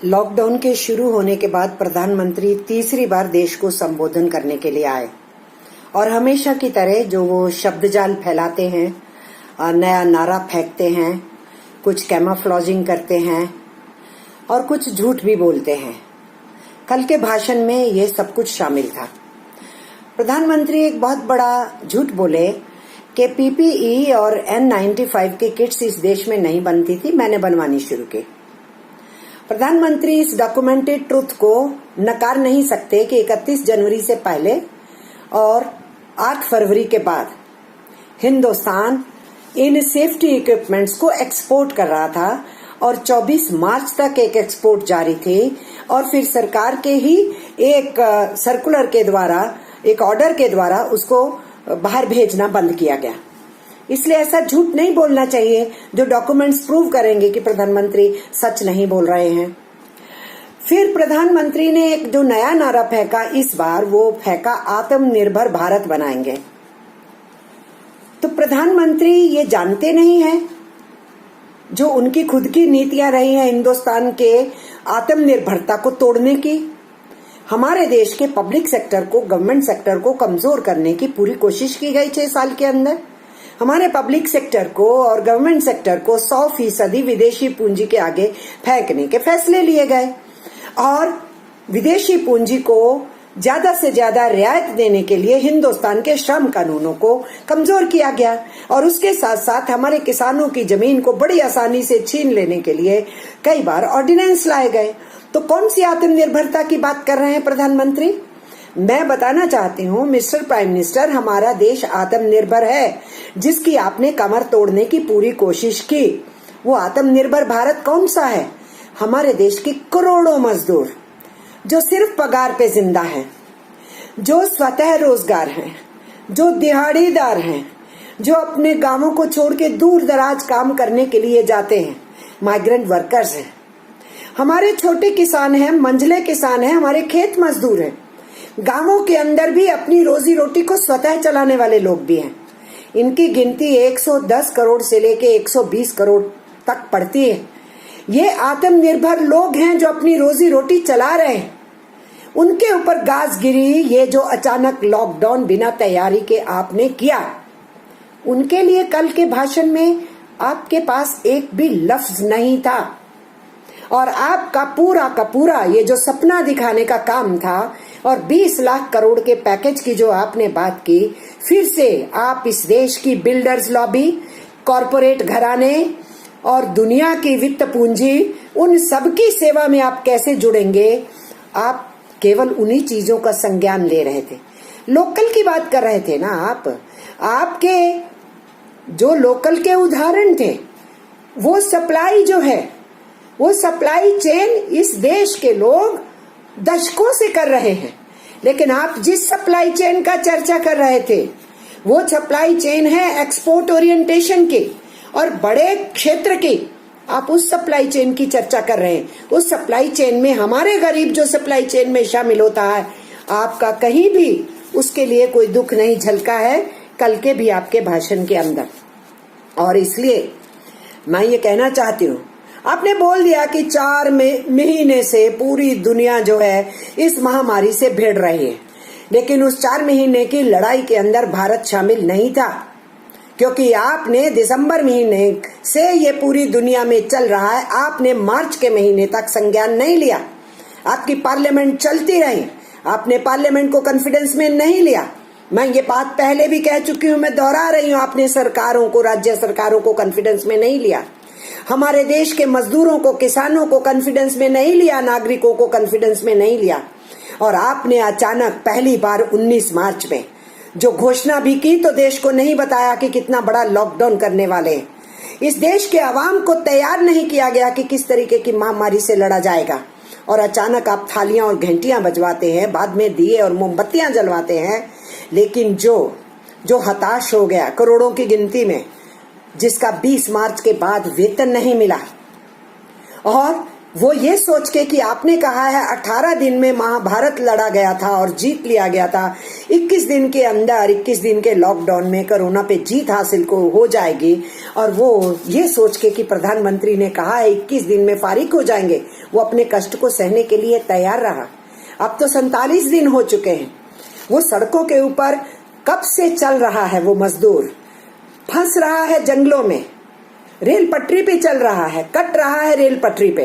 Lockdown के शुरू होने के बाद प्रधानमंत्री तीसरी बार देश को संबोधन करने के लिए आए और हमेशा की तरह जो वो शब्दजाल फैलाते हैं, नया नारा फेंकते हैं, कुछ कैमोफ्लेजिंग करते हैं और कुछ झूठ भी बोलते हैं। कल के भाषण में ये सब कुछ शामिल था। प्रधानमंत्री एक बहुत बड़ा झूठ बोले कि पीपीई और N95 की किट्स इस देश में नहीं बनती थी, मैंने बनवानी शुरू की। प्रधानमंत्री इस डॉक्यूमेंटेड ट्रुथ को नकार नहीं सकते कि 31 जनवरी से पहले और 8 फरवरी के बाद हिंदुस्तान इन सेफ्टी इक्विपमेंट्स को एक्सपोर्ट कर रहा था और 24 मार्च तक एक एक्सपोर्ट जारी थी और फिर सरकार के ही एक सर्कुलर के द्वारा, एक ऑर्डर के द्वारा उसको बाहर भेजना बंद किया गया। इसलिए ऐसा झूठ नहीं बोलना चाहिए जो डॉक्यूमेंट्स प्रूव करेंगे कि प्रधानमंत्री सच नहीं बोल रहे हैं। फिर प्रधानमंत्री ने एक जो नया नारा फेंका, इस बार वो फेंका आत्मनिर्भर भारत बनाएंगे। तो प्रधानमंत्री ये जानते नहीं है जो उनकी खुद की नीतियां रही हैं हिंदुस्तान के आत्मनिर्भरता को तोड़ने की। हमारे देश के पब्लिक सेक्टर को, गवर्नमेंट सेक्टर को कमजोर करने की पूरी कोशिश की गई 6 साल के अंदर। हमारे पब्लिक सेक्टर को और गवर्नमेंट सेक्टर को 100% विदेशी पूंजी के आगे फेंकने के फैसले लिए गए और विदेशी पूंजी को ज्यादा से ज्यादा रियायत देने के लिए हिंदुस्तान के श्रम कानूनों को कमजोर किया गया और उसके साथ साथ हमारे किसानों की जमीन को बड़ी आसानी से छीन लेने के लिए कई बार ऑर्डिनेंस लाए गए। तो कौन सी आत्मनिर्भरता की बात कर रहे हैं प्रधानमंत्री? मैं बताना चाहती हूँ मिस्टर प्राइम मिनिस्टर, हमारा देश आत्मनिर्भर है जिसकी आपने कमर तोड़ने की पूरी कोशिश की। वो आत्मनिर्भर भारत कौन सा है? हमारे देश के करोड़ों मजदूर जो सिर्फ पगार पे जिंदा हैं, जो स्वतः रोजगार हैं, जो दिहाड़ीदार हैं, जो अपने गांवों को छोड़ के दूर दराज काम करने के लिए जाते हैं, माइग्रेंट वर्कर्स हैं। हमारे छोटे किसान हैं, मंझले किसान हैं, हमारे खेत मजदूर हैं। गांवों के अंदर भी अपनी रोजी रोटी को स्वतः चलाने वाले लोग भी हैं। इनकी गिनती 110 करोड़ से लेके 120 करोड़ तक पड़ती है। ये आत्मनिर्भर लोग हैं जो अपनी रोजी रोटी चला रहे हैं। उनके ऊपर गाज गिरी ये जो अचानक लॉकडाउन बिना तैयारी के आपने किया, उनके लिए कल के भाषण में आपके पास एक भी लफ्ज नहीं था और आपका पूरा का पूरा ये जो सपना दिखाने का काम था और 20 लाख करोड़ के पैकेज की जो आपने बात की, फिर से आप इस देश की बिल्डर्स लॉबी, कॉरपोरेट घराने और दुनिया की वित्त पूंजी, उन सबकी सेवा में आप कैसे जुड़ेंगे? आप केवल उन्हीं चीजों का संज्ञान ले रहे थे। लोकल की बात कर रहे थे ना आप। आपके जो लोकल के उदाहरण थे, वो सप्लाई जो है, वो सप्लाई चेन इस देश के लोग दशकों से कर रहे हैं। लेकिन आप जिस सप्लाई चेन का चर्चा कर रहे थे, वो सप्लाई चेन है एक्सपोर्ट ओरिएंटेशन की और बड़े क्षेत्र की। आप उस सप्लाई चेन की चर्चा कर रहे हैं। उस सप्लाई चेन में हमारे गरीब जो सप्लाई चेन में शामिल होता है, आपका कहीं भी उसके लिए कोई दुख नहीं झलका है कल के भी आपके भाषण के अंदर। और इसलिए मैं ये कहना चाहती हूँ, आपने बोल दिया कि 4 महीने से पूरी दुनिया जो है इस महामारी से भिड़ रही है, लेकिन उस 4 महीने की लड़ाई के अंदर भारत शामिल नहीं था, क्योंकि आपने दिसंबर महीने से ये पूरी दुनिया में चल रहा है, आपने मार्च के महीने तक संज्ञान नहीं लिया। आपकी पार्लियामेंट चलती रही, आपने पार्लियामेंट को कॉन्फिडेंस में नहीं लिया। मैं ये बात पहले भी कह चुकी हूँ, मैं दोहरा रही हूँ, आपने सरकारों को, राज्य सरकारों को कॉन्फिडेंस में नहीं लिया। हमारे देश के मजदूरों को, किसानों को कॉन्फिडेंस में नहीं लिया, नागरिकों को कॉन्फिडेंस में नहीं लिया। और आपने अचानक पहली बार 19 मार्च में जो घोषणा भी की तो देश को नहीं बताया कि कितना बड़ा लॉकडाउन करने वाले हैं। इस देश के आवाम को तैयार नहीं किया गया कि किस तरीके की महामारी से लड़ा जाएगा। और अचानक आप थालियां और घंटियां बजवाते हैं, बाद में दिए और मोमबत्तियां जलवाते हैं। लेकिन जो हताश हो गया करोड़ों की गिनती में, जिसका 20 मार्च के बाद वेतन नहीं मिला, और वो ये सोच के कि आपने कहा है 18 दिन में महाभारत लड़ा गया था और जीत लिया गया था, 21 दिन के अंदर, 21 दिन के लॉकडाउन में कोरोना पे जीत हासिल को हो जाएगी, और वो ये सोच के कि प्रधानमंत्री ने कहा है 21 दिन में फारिग हो जाएंगे, वो अपने कष्ट को सहने के लिए तैयार रहा। अब तो 47 दिन हो चुके हैं। वो सड़कों के ऊपर कब से चल रहा है, वो मजदूर फंस रहा है जंगलों में, रेल पटरी पे चल रहा है, कट रहा है रेल पटरी पे,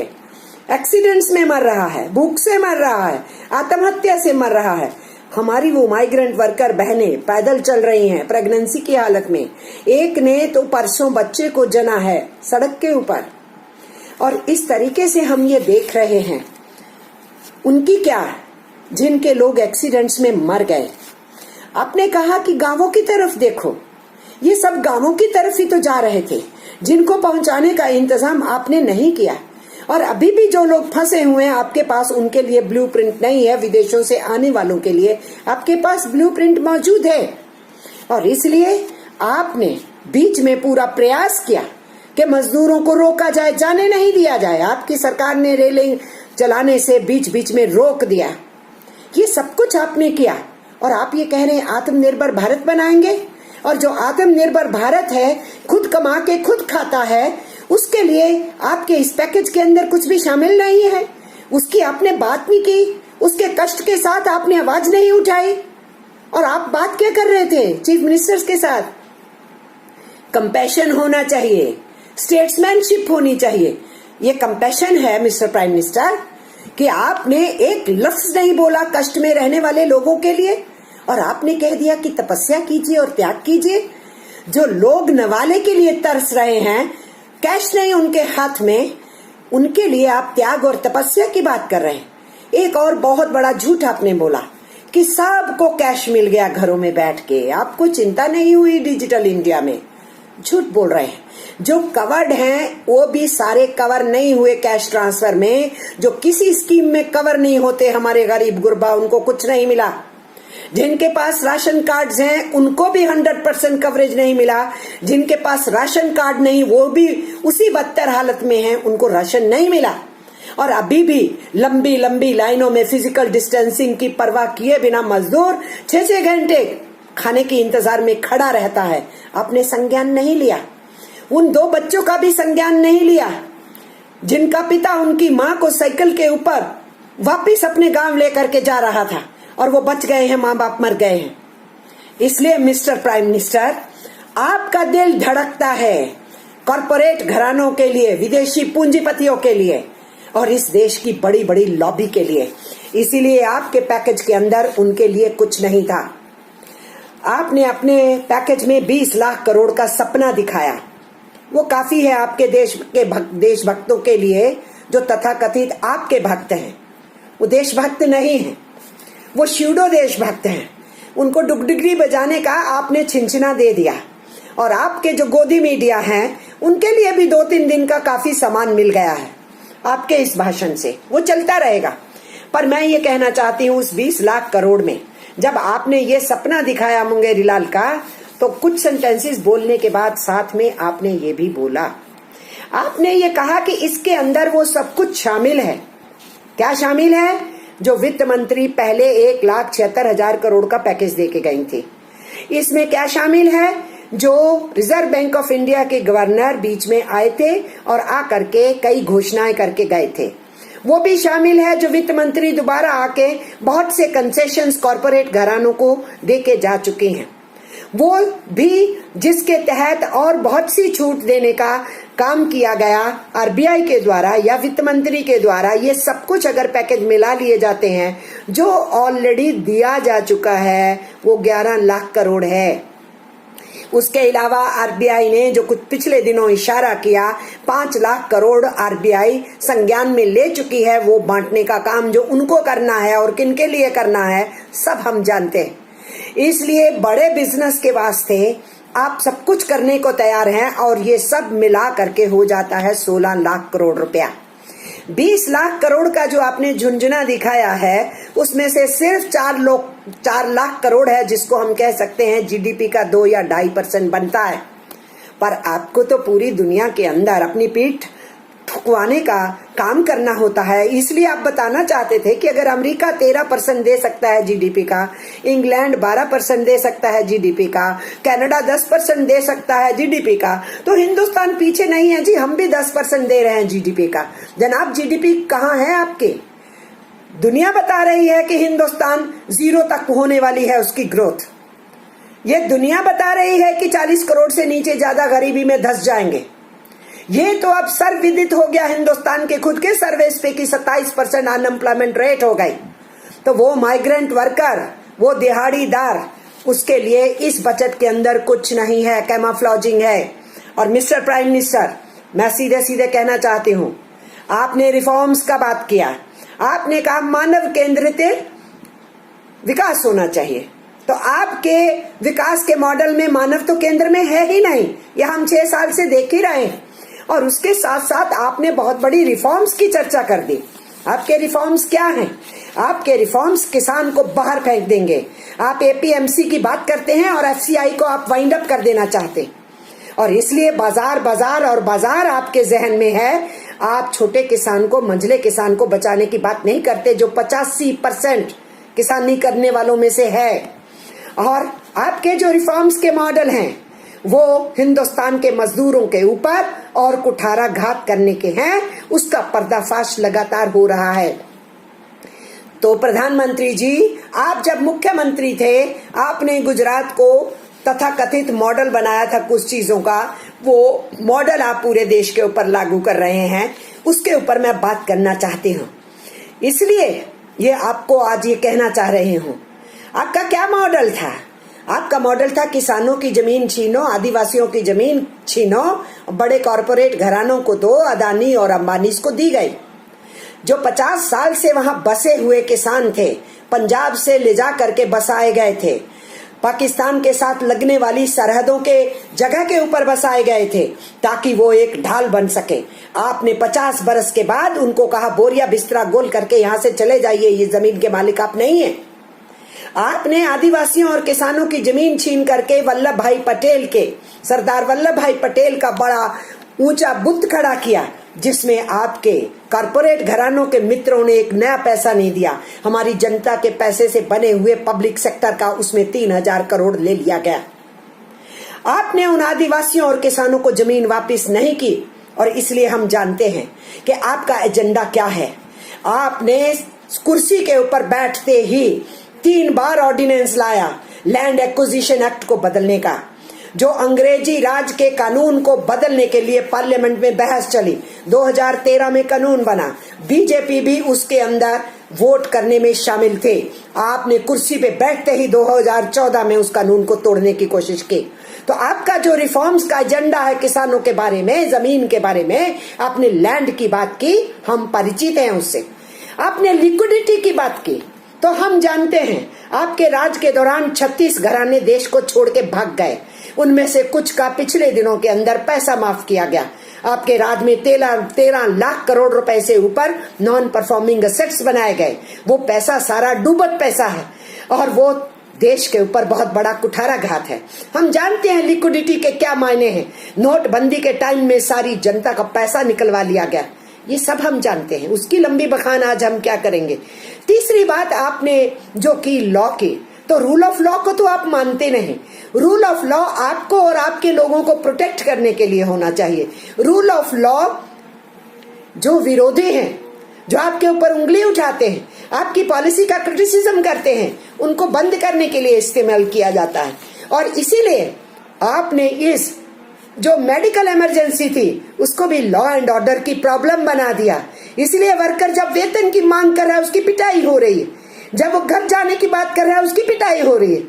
एक्सीडेंट्स में मर रहा है, भूख से मर रहा है, आत्महत्या से मर रहा है। हमारी वो माइग्रेंट वर्कर बहनें पैदल चल रही हैं प्रेगनेंसी की हालत में। एक ने तो परसों बच्चे को जना है सड़क के ऊपर। और इस तरीके से हम ये देख रहे हैं। उनकी क्या, जिनके लोग एक्सीडेंट्स में मर गए। आपने कहा कि गांवों की तरफ देखो, ये सब गांवों की तरफ ही तो जा रहे थे, जिनको पहुंचाने का इंतजाम आपने नहीं किया। और अभी भी जो लोग फंसे हुए हैं आपके पास, उनके लिए ब्लूप्रिंट नहीं है। विदेशों से आने वालों के लिए आपके पास ब्लूप्रिंट मौजूद है। और इसलिए आपने बीच में पूरा प्रयास किया कि मजदूरों को रोका जाए, जाने नहीं दिया जाए। आपकी सरकार ने रेलिंग चलाने से बीच बीच में रोक दिया। ये सब कुछ आपने किया और आप ये कह रहे हैं आत्मनिर्भर भारत बनाएंगे। और जो आत्मनिर्भर भारत है, खुद कमा के खुद खाता है, उसके लिए आपके इस पैकेज के अंदर कुछ भी शामिल नहीं है। उसकी आपने बात नहीं की, उसके कष्ट के साथ आपने आवाज नहीं उठाई। और आप बात क्या कर रहे थे चीफ मिनिस्टर्स के साथ? कंपैशन होना चाहिए, स्टेट्समैनशिप होनी चाहिए। ये कंपैशन है मिस्टर प्राइम मिनिस्टर कि आपने एक लफ्ज नहीं बोला कष्ट में रहने वाले लोगों के लिए, और आपने कह दिया कि तपस्या कीजिए और त्याग कीजिए। जो लोग नवाले के लिए तरस रहे हैं, कैश नहीं उनके हाथ में, उनके लिए आप त्याग और तपस्या की बात कर रहे हैं। एक और बहुत बड़ा झूठ आपने बोला कि सबको कैश मिल गया घरों में बैठ के, आपको चिंता नहीं हुई डिजिटल इंडिया में। झूठ बोल रहे हैं। जो कवर्ड हैं वो भी सारे कवर नहीं हुए कैश ट्रांसफर में। जो किसी स्कीम में कवर नहीं होते, हमारे गरीब गुरबा, उनको कुछ नहीं मिला। जिनके पास राशन कार्ड्स हैं उनको भी 100% कवरेज नहीं मिला। जिनके पास राशन कार्ड नहीं, वो भी उसी बदतर हालत में हैं, उनको राशन नहीं मिला। और अभी भी लंबी लंबी लाइनों में फिजिकल डिस्टेंसिंग की परवाह किए बिना मजदूर 6-6 घंटे खाने के इंतजार में खड़ा रहता है। आपने संज्ञान नहीं लिया। उन 2 बच्चों का भी संज्ञान नहीं लिया, जिनका पिता उनकी माँ को साइकिल के ऊपर वापिस अपने गांव लेकर के जा रहा था और वो बच गए हैं, माँ बाप मर गए हैं। इसलिए मिस्टर प्राइम मिनिस्टर, आपका दिल धड़कता है कॉरपोरेट घरानों के लिए, विदेशी पूंजीपतियों के लिए और इस देश की बड़ी बड़ी लॉबी के लिए। इसीलिए आपके पैकेज के अंदर उनके लिए कुछ नहीं था। आपने अपने पैकेज में 20 लाख करोड़ का सपना दिखाया। वो काफी है आपके देशभक्तों के लिए, जो तथाकथित आपके भक्त हैं। वो देशभक्त नहीं है, वो श्यूडो देशभक्त हैं। उनको डुगडुगी बजाने का आपने छिंछना दे दिया। और आपके जो गोदी मीडिया हैं, उनके लिए भी 2-3 दिन का काफी सामान मिल गया है आपके इस भाषण से। वो चलता रहेगा। पर मैं ये कहना चाहती हूँ, उस 20 लाख करोड़ में जब आपने ये सपना दिखाया मुंगेरी लाल का, तो कुछ सेंटेंसेस बोलने के बाद साथ में आपने ये भी बोला, आपने ये कहा कि इसके अंदर वो सब कुछ शामिल है। क्या शामिल है? जो वित्त मंत्री पहले 1,76,000 करोड़ का पैकेज देके गई थी। इसमें क्या शामिल है? जो रिजर्व बैंक ऑफ इंडिया के गवर्नर बीच में आए थे और आकर के कई घोषणाएं करके गए थे, वो भी शामिल है। जो वित्त मंत्री दोबारा आके बहुत से कंसेशंस कॉर्पोरेट घरानों को देके जा चुके हैं, वो भी, जिसके तहत और बहुत सी छूट देने का काम किया गया आरबीआई के द्वारा या वित्त मंत्री के द्वारा। ये सब कुछ अगर पैकेज मिला लिए जाते हैं, जो ऑलरेडी दिया जा चुका है, वो 11 लाख करोड़ है। उसके अलावा आरबीआई ने जो कुछ पिछले दिनों इशारा किया, 5 लाख करोड़ आरबीआई संज्ञान में ले चुकी है। वो बांटने का काम जो उनको करना है और किनके लिए करना है, सब हम जानते हैं। इसलिए बड़े बिजनेस के वास्ते आप सब कुछ करने को तैयार हैं और ये सब मिला करके हो जाता है 16 लाख करोड़ रुपया। 20 लाख करोड़ का जो आपने झुंझुना दिखाया है, उसमें से सिर्फ 4 लाख करोड़ है, जिसको हम कह सकते हैं जीडीपी का 2 या 2.5% बनता है। पर आपको तो पूरी दुनिया के अंदर अपनी पीठ चुकवाने का काम करना होता है। इसलिए आप बताना चाहते थे कि अगर अमेरिका 13% दे सकता है जीडीपी का, इंग्लैंड 12% दे सकता है जीडीपी का, कनाडा 10% दे सकता है जीडीपी का, तो हिंदुस्तान पीछे नहीं है जी, हम भी 10% दे रहे हैं जीडीपी का। जनाब, जीडीपी कहाँ है आपके? दुनिया बता रही है कि हिंदुस्तान 0 तक होने वाली है उसकी ग्रोथ। ये दुनिया बता रही है कि 40 करोड़ से नीचे ज्यादा गरीबी में धंस जाएंगे। ये तो अब सर्वविदित हो गया हिंदुस्तान के खुद के सर्वेस पे कि 27% अनएम्प्लॉयमेंट रेट हो गई। तो वो माइग्रेंट वर्कर, वो दिहाड़ीदार, उसके लिए इस बजट के अंदर कुछ नहीं है, कैमोफ्लेजिंग है। और मिस्टर प्राइम मिनिस्टर, मैं सीधे सीधे कहना चाहती हूँ, आपने रिफॉर्म्स का बात किया, आपने कहा मानव केंद्रित विकास होना चाहिए। तो आपके विकास के मॉडल में मानव तो केंद्र में है ही नहीं, यह हम 6 साल से देख ही रहे हैं। और उसके साथ साथ आपने बहुत बड़ी रिफॉर्म्स की चर्चा कर दी। आपके रिफॉर्म्स क्या हैं? आपके रिफॉर्म्स किसान को बाहर फेंक देंगे। आप एपीएमसी की बात करते हैं और एफसीआई को आप वाइंड अप कर देना चाहते हैं। और इसलिए बाजार बाजार और बाजार आपके जहन में है। आप छोटे किसान को, मंझले किसान को बचाने की बात नहीं करते, जो 85% किसानी करने वालों में से है। और आपके जो रिफॉर्म्स के मॉडल हैं वो हिंदुस्तान के मजदूरों के ऊपर और कुठाराघात करने के हैं। उसका पर्दाफाश लगातार हो रहा है। तो प्रधानमंत्री जी, आप जब मुख्यमंत्री थे, आपने गुजरात को तथाकथित मॉडल बनाया था कुछ चीजों का। वो मॉडल आप पूरे देश के ऊपर लागू कर रहे हैं, उसके ऊपर मैं बात करना चाहती हूँ। इसलिए ये आपको आज ये कहना चाह रही हूँ, आपका क्या मॉडल था? आपका मॉडल था किसानों की जमीन छीनो, आदिवासियों की जमीन छीनो, बड़े कॉरपोरेट घरानों को दो, अदानी और अंबानी को दी गई। जो 50 साल से वहां बसे हुए किसान थे, पंजाब से ले जा करके बसाए गए थे, पाकिस्तान के साथ लगने वाली सरहदों के जगह के ऊपर बसाए गए थे ताकि वो एक ढाल बन सके। आपने 50 बरस के बाद उनको कहा बोरिया बिस्तरा गोल करके यहाँ से चले जाइए, ये जमीन के मालिक आप नहीं है। आपने आदिवासियों और किसानों की जमीन छीन करके वल्लभ भाई पटेल के, सरदार वल्लभ भाई पटेल का बड़ा ऊंचा बुत खड़ा किया, जिसमें आपके कॉरपोरेट घरानों के मित्रों ने एक नया पैसा नहीं दिया। हमारी जनता के पैसे से बने हुए पब्लिक सेक्टर का उसमें 3000 करोड़ ले लिया गया। आपने उन आदिवासियों और किसानों को जमीन वापस नहीं की। और इसलिए हम जानते हैं कि आपका एजेंडा क्या है। आपने कुर्सी के ऊपर बैठते ही 3 बार ऑर्डिनेंस लाया लैंड एक्विजिशन एक्ट को बदलने का, जो अंग्रेजी राज के कानून को बदलने के लिए पार्लियामेंट में बहस चली। 2013 में कानून बना, बीजेपी भी उसके अंदर वोट करने में शामिल थे। आपने कुर्सी पे बैठते ही 2014 में उस कानून को तोड़ने की कोशिश की। तो आपका जो रिफॉर्म्स का एजेंडा है किसानों के बारे में, जमीन के बारे में, आपने लैंड की बात की, हम परिचित हैं उससे। आपने लिक्विडिटी की बात की, तो हम जानते हैं आपके राज के दौरान 36 घराने देश को छोड़ के भाग गए। उनमें से कुछ का पिछले दिनों के अंदर पैसा माफ किया गया। आपके राज में 13 लाख करोड़ रुपए से ऊपर नॉन परफॉर्मिंग एसेट्स बनाए गए। वो पैसा सारा डूबत पैसा है और वो देश के ऊपर बहुत बड़ा कुठाराघात है। हम जानते हैं लिक्विडिटी के क्या मायने हैं। नोटबंदी के टाइम में सारी जनता का पैसा निकलवा लिया गया, ये सब हम जानते हैं। उसकी लंबी बखान आज हम क्या करेंगे। तीसरी बात आपने जो की लॉ की, तो रूल ऑफ लॉ को तो आप मानते नहीं। रूल ऑफ लॉ आपको और आपके लोगों को प्रोटेक्ट करने के लिए होना चाहिए। रूल ऑफ लॉ जो विरोधी हैं, जो आपके ऊपर उंगली उठाते हैं, आपकी पॉलिसी का क्रिटिसिज्म करते हैं, उनको बंद करने के लिए इस्तेमाल किया जाता है। और इसीलिए आपने इस जो मेडिकल इमरजेंसी थी उसको भी लॉ एंड ऑर्डर की प्रॉब्लम बना दिया। इसलिए वर्कर जब वेतन की मांग कर रहा है उसकी पिटाई हो रही है, जब वो घर जाने की बात कर रहा है उसकी पिटाई हो रही है,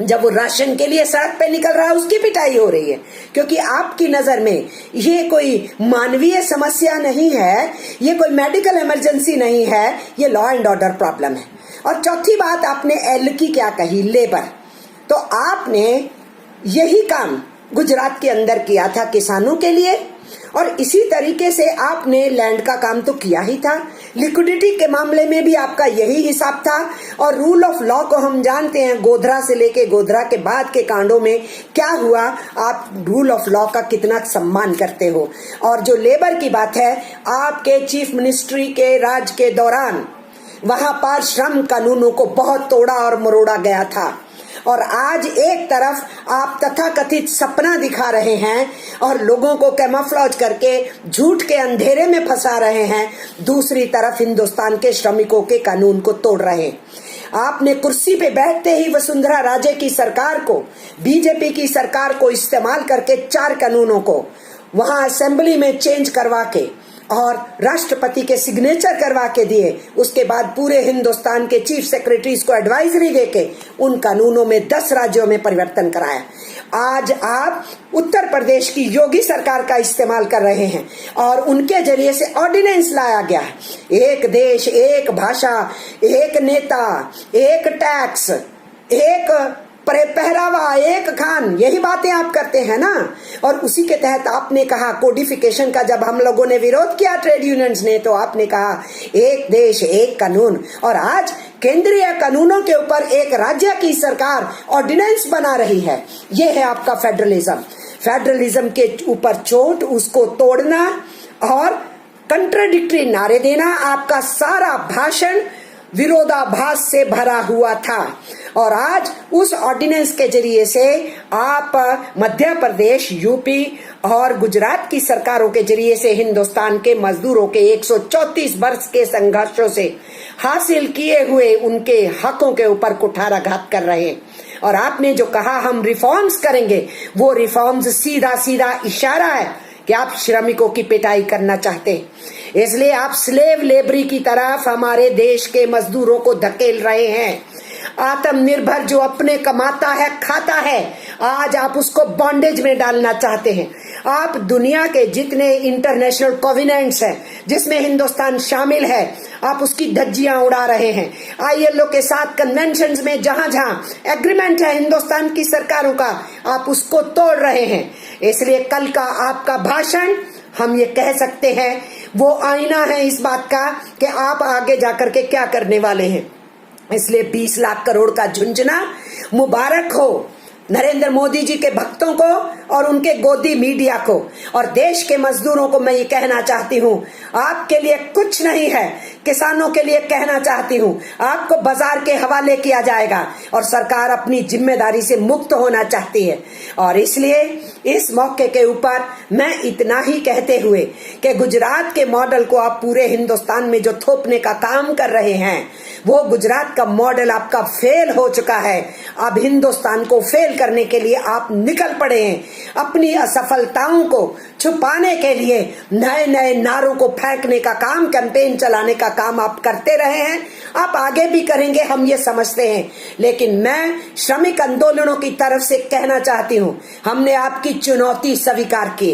जब वो राशन के लिए सड़क पे निकल रहा है उसकी पिटाई हो रही है। क्योंकि आपकी नजर में ये कोई मानवीय समस्या नहीं है, ये कोई मेडिकल इमरजेंसी नहीं है, ये लॉ एंड ऑर्डर प्रॉब्लम है। और चौथी बात आपने एल की क्या कही, लेबर। तो आपने यही काम गुजरात के अंदर किया था किसानों के लिए, और इसी तरीके से आपने लैंड का काम तो किया ही था। लिक्विडिटी के मामले में भी आपका यही हिसाब था। और रूल ऑफ लॉ को हम जानते हैं, गोधरा से लेके गोधरा के बाद के कांडों में क्या हुआ, आप रूल ऑफ लॉ का कितना सम्मान करते हो। और जो लेबर की बात है, आपके चीफ मिनिस्ट्री के राज के दौरान वहां पर श्रम कानूनों को बहुत तोड़ा और मरोड़ा गया था। और आज एक तरफ आप तथाकथित सपना दिखा रहे हैं और लोगों को कैमोफ्लेज करके झूठ के अंधेरे में फंसा रहे हैं, दूसरी तरफ हिंदुस्तान के श्रमिकों के कानून को तोड़ रहे हैं। आपने कुर्सी पे बैठते ही वसुंधरा राजे की सरकार को, बीजेपी की सरकार को इस्तेमाल करके 4 कानूनों को वहां असेंबली में चेंज करवा के और राष्ट्रपति के सिग्नेचर करवा के दिए। उसके बाद पूरे हिंदुस्तान के चीफ सेक्रेटरीज को एडवाइजरी देके उन कानूनों में 10 राज्यों में परिवर्तन कराया। आज आप उत्तर प्रदेश की योगी सरकार का इस्तेमाल कर रहे हैं और उनके जरिए से ऑर्डिनेंस लाया गया है, एक देश, एक भाषा, एक नेता, एक टैक्स, एक पहरावा, एक खान, यही बातें आप करते हैं ना। और उसी के तहत आपने कहा कोडिफिकेशन का, जब हम लोगों ने विरोध किया ट्रेड यूनियंस ने, तो आपने कहा एक देश एक कानून। और आज केंद्रीय कानूनों के ऊपर एक राज्य की सरकार ऑर्डिनेंस बना रही है। ये है आपका फेडरलिज्म। फेडरलिज्म के ऊपर चोट, उसको तोड़ना और कंट्राडिक्टरी नारे देना, आपका सारा भाषण विरोधाभास से भरा हुआ था। और आज उस ऑर्डिनेंस के जरिए से आप मध्य प्रदेश, यूपी और गुजरात की सरकारों के जरिए से हिंदुस्तान के मजदूरों के 134 वर्ष के संघर्षों से हासिल किए हुए उनके हकों के ऊपर कुठाराघात कर रहे हैं। और आपने जो कहा हम रिफॉर्म्स करेंगे, वो रिफॉर्म्स सीधा सीधा इशारा है कि आप श्रमिकों की पिटाई करना चाहते हैं। इसलिए आप स्लेव लेबरी की तरफ हमारे देश के मजदूरों को धकेल रहे हैं। आत्मनिर्भर जो अपने कमाता है, खाता है, आज आप उसको बॉन्डेज में डालना चाहते हैं। आप दुनिया के जितने इंटरनेशनल कोवेनेंट्स हैं जिसमें हिंदुस्तान शामिल है, आप उसकी धज्जियां उड़ा रहे हैं। ILO के साथ कन्वेंशंस में जहां जहां एग्रीमेंट है हिंदुस्तान की सरकारों का, आप उसको तोड़ रहे हैं। इसलिए कल का आपका भाषण, हम ये कह सकते हैं, वो आईना है इस बात का कि आप आगे जाकर के क्या करने वाले हैं। इसलिए 20 लाख करोड़ का झुंझुना मुबारक हो नरेंद्र मोदी जी के भक्तों को और उनके गोदी मीडिया को। और देश के मजदूरों को मैं ये कहना चाहती हूँ, आपके लिए कुछ नहीं है। किसानों के लिए कहना चाहती हूँ, आपको बाजार के हवाले किया जाएगा और सरकार अपनी जिम्मेदारी से मुक्त होना चाहती है। और इसलिए इस मौके के ऊपर मैं इतना ही कहते हुए कि गुजरात के मॉडल को आप पूरे हिंदुस्तान में जो थोपने का काम कर रहे हैं, वो गुजरात का मॉडल आपका फेल हो चुका है। अब हिंदुस्तान को फेल करने के लिए आप निकल पड़े हैं। अपनी असफलताओं को छुपाने के लिए नए नए नारों को फेंकने का काम, कैंपेन चलाने का काम आप करते रहे हैं। आप आगे भी करेंगे, हम ये समझते हैं। लेकिन मैं श्रमिक आंदोलनों की तरफ से कहना चाहती हूँ, हमने आपकी चुनौती स्वीकार की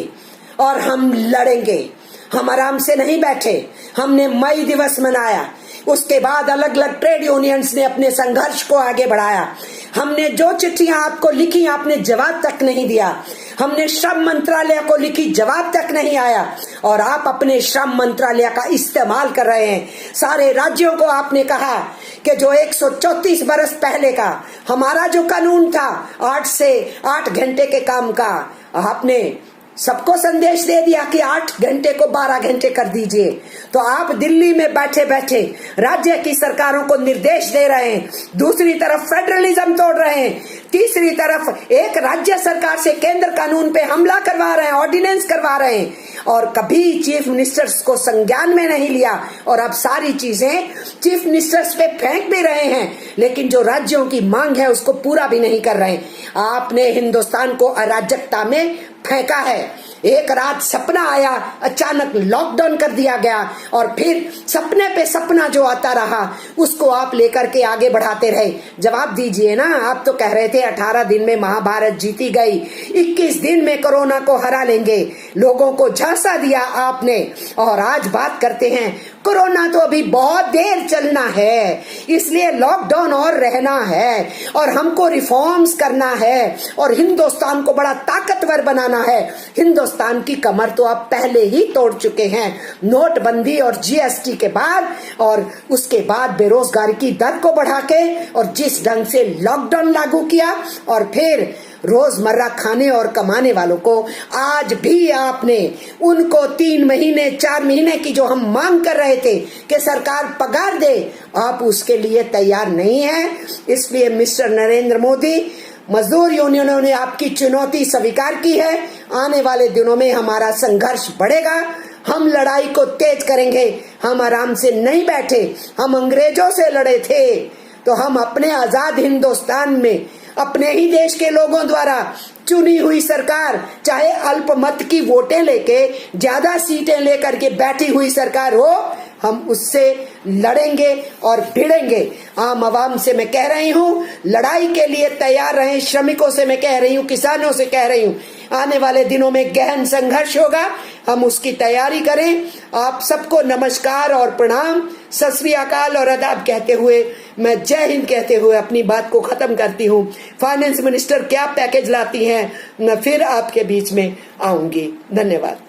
और हम लड़ेंगे। हम आराम से नहीं बैठे। हमने मई दिवस मनाया, उसके बाद अलग अलग ट्रेड यूनियंस ने अपने संघर्ष को आगे बढ़ाया। हमने जो चिट्ठियां आपको लिखी, आपने जवाब तक नहीं दिया। हमने श्रम मंत्रालय को लिखी, जवाब तक नहीं आया। और आप अपने श्रम मंत्रालय का इस्तेमाल कर रहे हैं। सारे राज्यों को आपने कहा कि जो 134 बरस पहले का हमारा जो कानून था 8 से 8 घंटे के काम का, आपने सबको संदेश दे दिया कि 8 घंटे को 12 घंटे कर दीजिए। तो आप दिल्ली में बैठे बैठे राज्य की सरकारों को निर्देश दे रहे हैं, दूसरी तरफ फेडरलिज्म तोड़ रहे हैं, तीसरी तरफ एक राज्य सरकार से केंद्र कानून पे हमला करवा रहे हैं, ऑर्डिनेंस करवा रहे हैं। और कभी चीफ मिनिस्टर्स को संज्ञान में नहीं लिया और अब सारी चीजें चीफ मिनिस्टर्स पे फेंक भी रहे हैं, लेकिन जो राज्यों की मांग है उसको पूरा भी नहीं कर रहे। आपने हिंदुस्तान को अराजकता में फेंका है। एक रात सपना आया, अचानक लॉकडाउन कर दिया गया और फिर सपने पे सपना जो आता रहा उसको आप लेकर के आगे बढ़ाते रहे। जवाब दीजिए ना। आप तो कह रहे थे 18 दिन में महाभारत जीती गई, 21 दिन में कोरोना को हरा लेंगे। लोगों को झांसा दिया आपने और आज बात करते हैं कोरोना तो अभी बहुत देर चलना है, इसलिए लॉकडाउन और रहना है और हमको रिफॉर्म्स करना है और हिंदुस्तान को बड़ा ताकतवर बनाना है। हिंदुस्तान हिंदुस्तान की कमर तो आप पहले ही तोड़ चुके हैं, नोटबंदी और जीएसटी के बाद, और उसके बाद बेरोजगारी की दर को बढ़ा के, और जिस ढंग से लॉकडाउन लागू किया, और फिर रोजमर्रा खाने और कमाने वालों को आज भी आपने उनको 3 महीने 4 महीने की जो हम मांग कर रहे थे कि सरकार पगार दे, आप उसके लिए तैयार नहीं है। इसलिए मिस्टर नरेंद्र मोदी, मजदूर यूनियनों ने आपकी चुनौती स्वीकार की है। आने वाले दिनों में हमारा संघर्ष बढ़ेगा, हम लड़ाई को तेज करेंगे। हम आराम से नहीं बैठे, हम अंग्रेजों से लड़े थे तो हम अपने आजाद हिंदुस्तान में अपने ही देश के लोगों द्वारा चुनी हुई सरकार, चाहे अल्पमत की वोटें लेके ज्यादा सीटें लेकर के बैठी हुई सरकार हो, हम उससे लड़ेंगे और भिड़ेंगे। आम आवाम से मैं कह रही हूँ, लड़ाई के लिए तैयार रहें। श्रमिकों से मैं कह रही हूँ, किसानों से कह रही हूँ, आने वाले दिनों में गहन संघर्ष होगा, हम उसकी तैयारी करें। आप सबको नमस्कार और प्रणाम, सत श्री अकाल और आदाब कहते हुए मैं जय हिंद कहते हुए अपनी बात को खत्म करती हूँ। फाइनेंस मिनिस्टर क्या पैकेज लाती हैं, मैं फिर आपके बीच में आऊंगी। धन्यवाद।